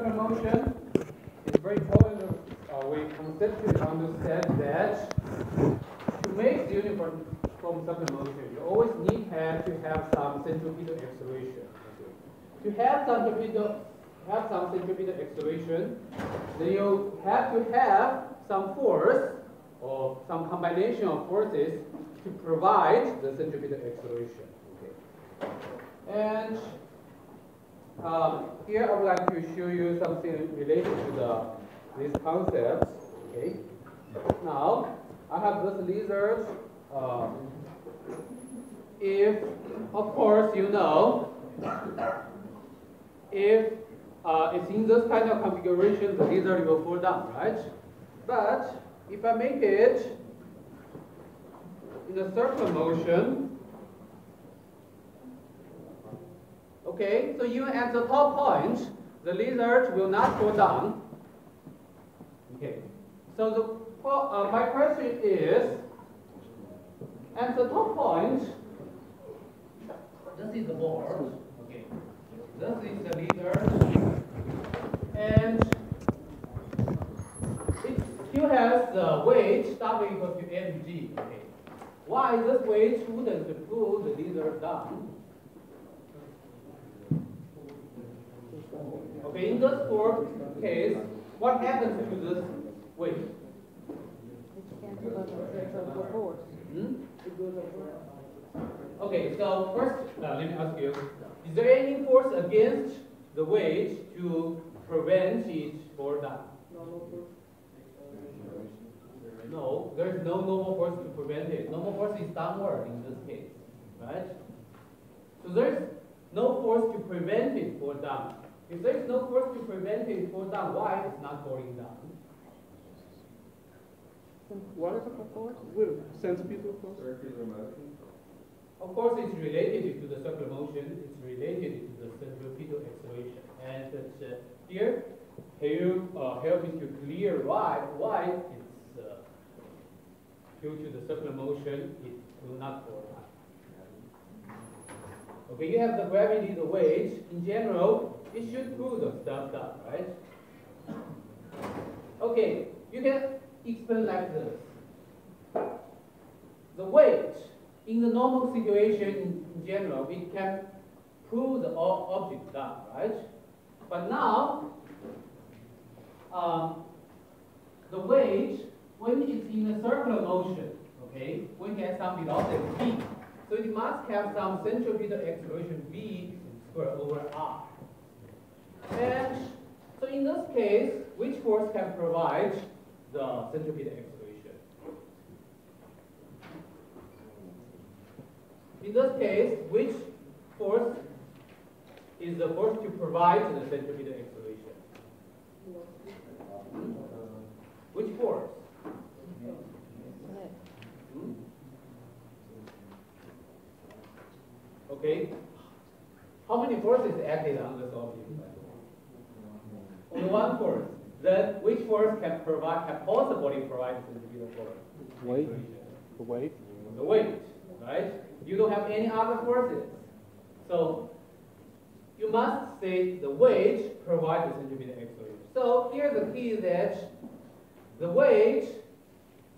circular motion, it's very important we conceptually understand that to make the uniform circular motion, you always need to have some centripetal acceleration. To have some centripetal acceleration, then you have to have some force or some combination of forces to provide the centripetal acceleration. Okay. And here I would like to show you something related to these concepts. Okay. Now I have this lizard. If, of course, you know, if it's in this kind of configuration, the lizard will fall down, right? But if I make it in a circular motion, okay, so even at the top point, the lizard will not fall down. Okay, so my question is, at the top point, this is the board. Okay, this is the lizard, and it still has the weight W equals to mg. Okay, why this weight wouldn't pull the lizard down? Okay, in this fourth case, what happens to this weight? Okay, so first, let me ask you, is there any force against the weight to prevent it fall down? No, there is no normal force to prevent it. Normal force is downward in this case, right? So there is no force to prevent it fall down. If there is no force to prevent it fall down, why it's not falling down? What is the force? Centripetal force? Circular motion. Of course, it's related to the circular motion. It's related to the centripetal acceleration. And here, can you help me to clear why it's due to the circular motion, it will not fall down. Okay, you have the gravity, the weight. In general, it should pull the stuff down, right? Okay, you can explain like this. The weight, in the normal situation in general, it can pull the object down, right? But now, the weight, when it's in a circular motion, okay, we get some velocity v. So it must have some centripetal acceleration v squared over r. And so in this case, which force can provide the centripetal acceleration? In this case, which force is the force to provide the centripetal acceleration? Which force? Okay. How many forces acted on this object? Only one force. Then which force can possibly provide centripetal force? Weight. The weight. The weight, right? You don't have any other forces. So you must say the weight provides the centripetal acceleration. So here the key is that the weight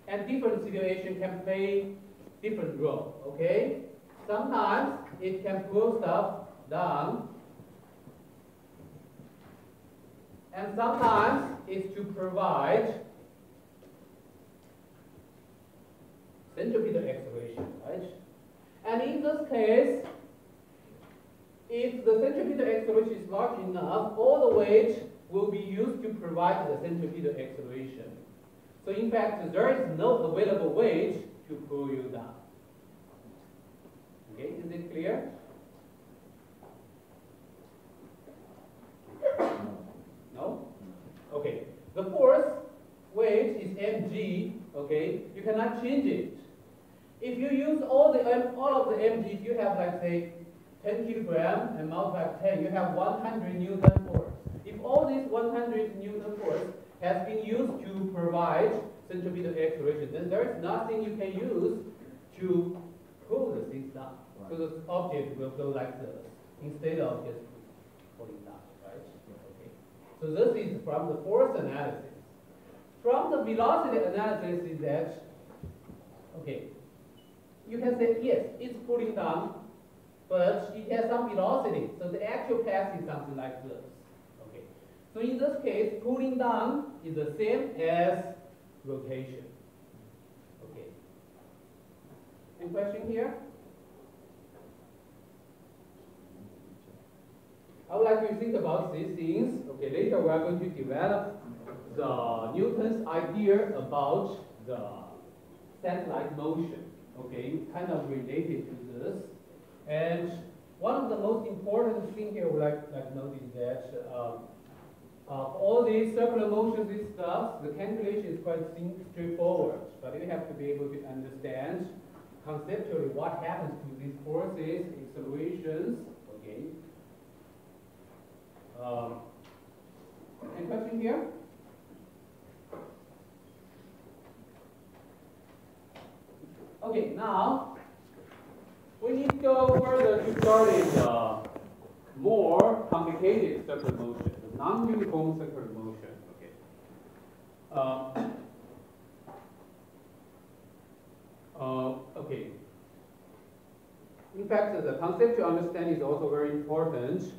at different situations can play different role. Okay? Sometimes it can pull stuff down, and sometimes it's to provide centripetal acceleration, right? And in this case, if the centripetal acceleration is large enough, all the weight will be used to provide the centripetal acceleration. So in fact, there is no available weight to pull you down. Okay, is it clear? No? Okay. The force weight is mg, okay? You cannot change it. If you use all of the mg's, you have like say 10 kilogram and multiply 10, you have 100 Newton force. If all this 100 Newton force has been used to provide centripetal acceleration, then there is nothing you can use to pull the thing down. So the object will go like this instead of just falling down, right? Okay. So this is from the force analysis. From the velocity analysis is that, okay, you can say, yes, it's cooling down, but it has some velocity. So the actual path is something like this. Okay. So in this case, cooling down is the same as rotation. Okay. Any question here? I would like you to think about these things. Okay, later we are going to develop the Newton's idea about the satellite motion. Okay, kind of related to this. And one of the most important things here we like to note is that all these circular motions, this stuff, the calculation is quite straightforward, but you have to be able to understand conceptually what happens to these forces, accelerations. Okay. Any question here? Okay, now we need to go further to study the more complicated circular motion, the non-uniform circular motion. Okay. Okay. In fact, the concept to understand is also very important.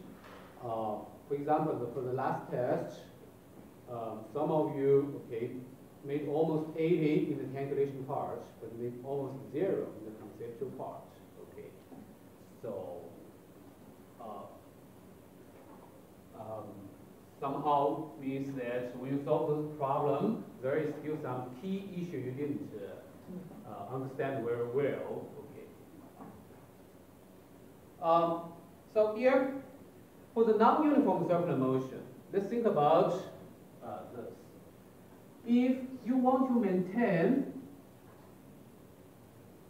For example, for the last test, some of you, okay, made almost 80 in the calculation part, but made almost 0 in the conceptual part. Okay, so somehow means that when you solve this problem, there is still some key issue you didn't understand very well. Okay. So here, for the non-uniform circular motion, let's think about this. If you want to maintain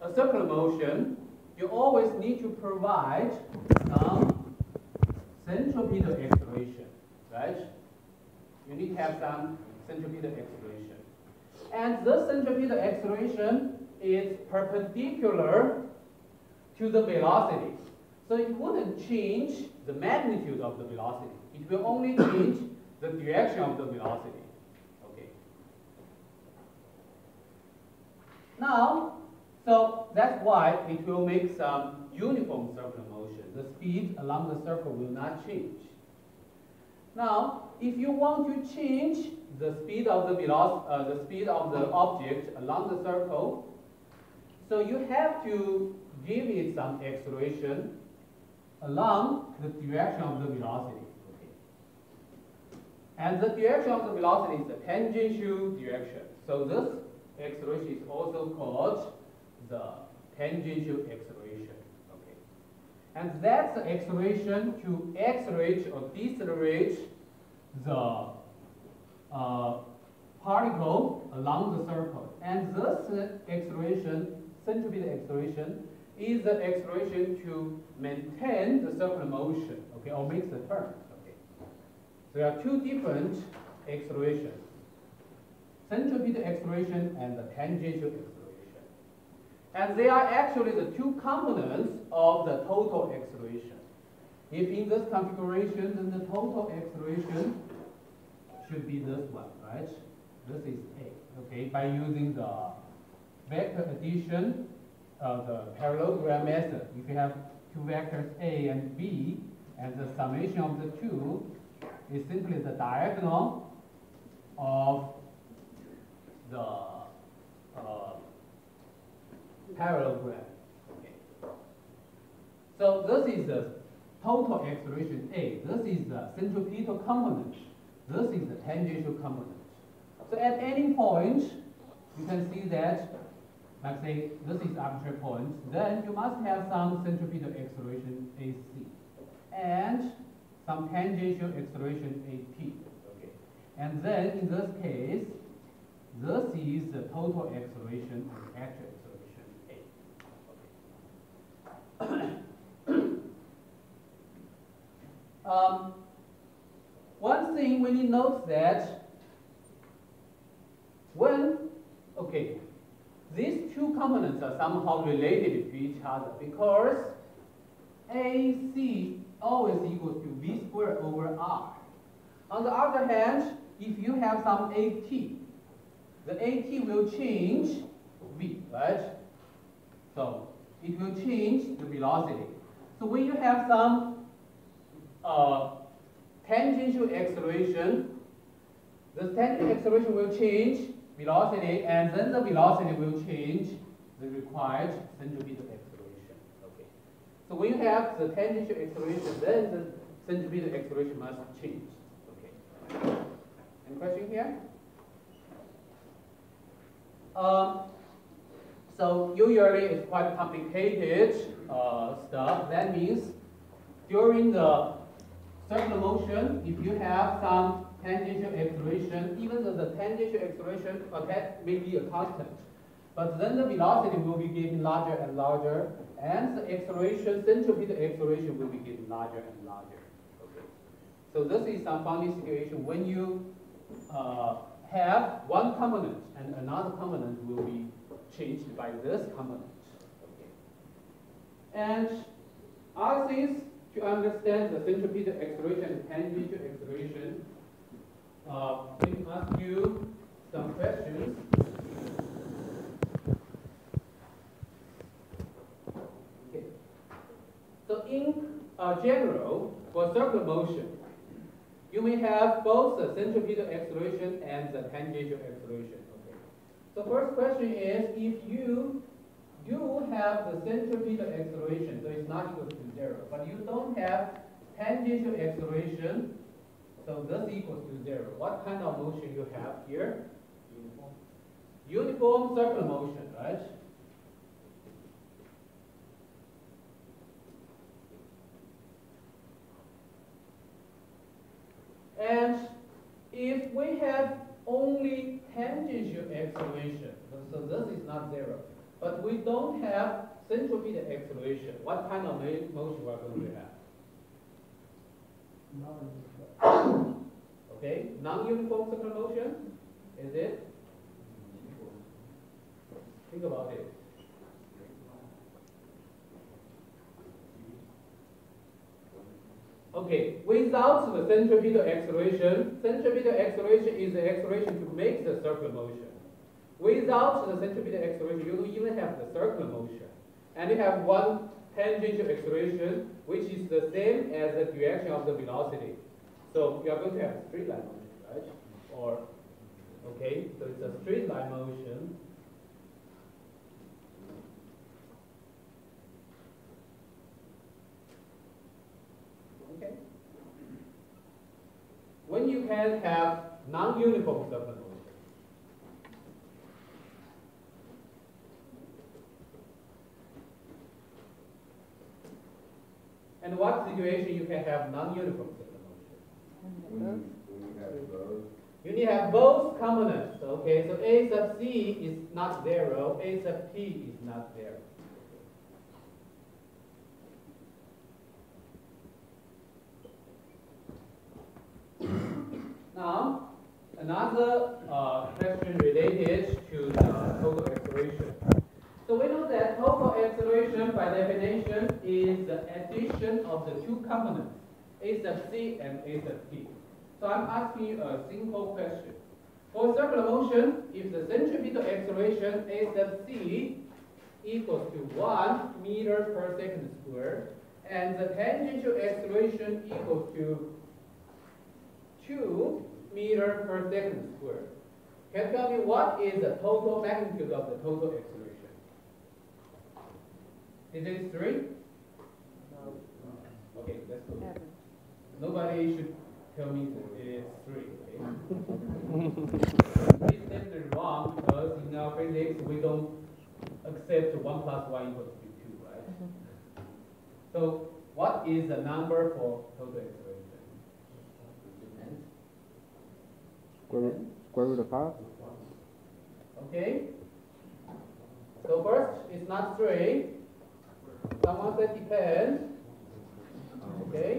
a circular motion, you always need to provide some centripetal acceleration, right? You need to have some centripetal acceleration. And this centripetal acceleration is perpendicular to the velocity. So it wouldn't change the magnitude of the velocity. It will only change the direction of the velocity. Okay. Now, so that's why it will make some uniform circular motion. The speed along the circle will not change. Now, if you want to change the speed of the speed of the object along the circle, so you have to give it some acceleration along the direction of the velocity. Okay. And the direction of the velocity is the tangential direction. So this acceleration is also called the tangential acceleration. Okay. And that's the acceleration to accelerate or decelerate the particle along the circle. And this acceleration, centripetal acceleration, is the acceleration to maintain the circular motion, okay, or make the turn. Okay. So there are two different accelerations: centripetal acceleration and the tangential acceleration. And they are actually the two components of the total acceleration. If in this configuration, then the total acceleration should be this one, right? This is A, okay, by using the vector addition of the parallelogram method. If you have two vectors A and B, and the summation of the two is simply the diagonal of the parallelogram. Okay. So this is the total acceleration A. This is the centripetal component. This is the tangential component. So at any point, you can see that, like say, this is arbitrary point, then you must have some centripetal acceleration AC and some tangential acceleration AT. Okay. And then in this case, this is the total acceleration and actual acceleration A. Okay. One thing we need to note that when, okay, these two components are somehow related to each other because AC always equals to V squared over R. On the other hand, if you have some AT, the AT will change V, right? So it will change the velocity. So when you have some tangential acceleration, the tangential acceleration will change velocity, and then the velocity will change the required centripetal acceleration. Okay. So when you have the tangential acceleration, then the centripetal acceleration must change. Okay. Any question here? So usually it's quite complicated stuff. That means during the circular motion, if you have some tangential acceleration, even though the tangential acceleration may be a constant, but then the velocity will be getting larger and larger, and the acceleration, centripetal acceleration will be getting larger and larger. Okay. So this is some funny situation when you have one component and another component will be changed by this component. Okay. And other things to understand the centripetal acceleration and tangential acceleration, let me ask you some questions. Okay. So in general, for circular motion, you may have both the centripetal acceleration and the tangential acceleration. Okay. So first question is, if you do have the centripetal acceleration, so it's not equal to 0, but you don't have tangential acceleration, so this equals to 0. What kind of motion you have here? Uniform circular motion, right? And if we have only tangential acceleration, so this is not 0, but we don't have centripetal acceleration, what kind of motion we are going to have? Okay, non-uniform circular motion, is it? Think about it. Okay, without the centripetal acceleration is the acceleration to make the circular motion. Without the centripetal acceleration, you don't even have the circular motion. And you have one tangential acceleration, which is the same as the direction of the velocity. So you are going to have a straight line motion, right? Or, okay, so it's a straight line motion. Okay. When you can have non-uniform circular motion. And what situation you can have non-uniform circular motion? You need to have both components. Okay, so A sub C is not 0, A sub T is not 0. Now, another question related to the total acceleration. So we know that total acceleration by definition is the addition of the two components, A sub C and A sub T. So I'm asking you a simple question. For circular motion, if the centripetal acceleration A sub C equals to 1 meter per second squared, and the tangential acceleration equals to 2 meter per second squared, can you tell me what is the total magnitude of the total acceleration? Is it 3? No. Okay, that's good. Nobody should tell me that it is 3. Okay? It's definitely wrong because in our physics we don't accept 1 plus 1 equals to 2, right? So what is the number for total acceleration? Square root of 5? Okay. So first, it's not 3. Someone said depends. Okay.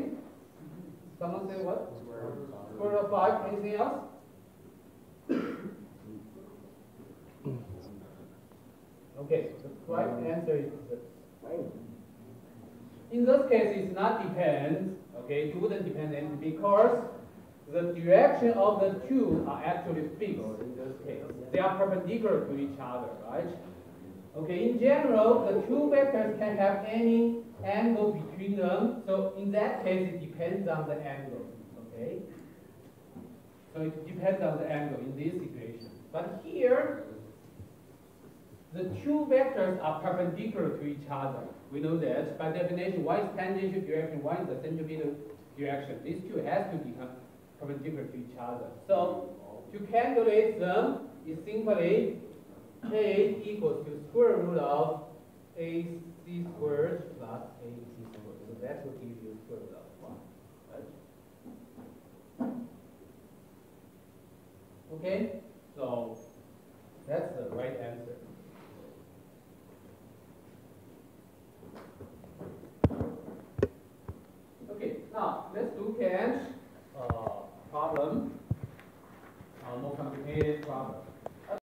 Someone said what? Square root of 5. Anything else? Okay. The correct answer is this. In this case, it's not depends. Okay. It wouldn't depend anything because the direction of the two are actually fixed in this case. They are perpendicular to each other, right? Okay, in general, the two vectors can have any angle between them. So in that case, it depends on the angle, okay? So it depends on the angle in this equation. But here, the two vectors are perpendicular to each other. We know that. By definition, one is tangential direction, one is the centripetal direction. These two has to become perpendicular to each other. So to calculate them is simply A equals to square root of AC squared plus AC squared. So that will give you square root of 1. Right? Okay? So that's the right answer. Okay, now let's look at problem, more complicated problem.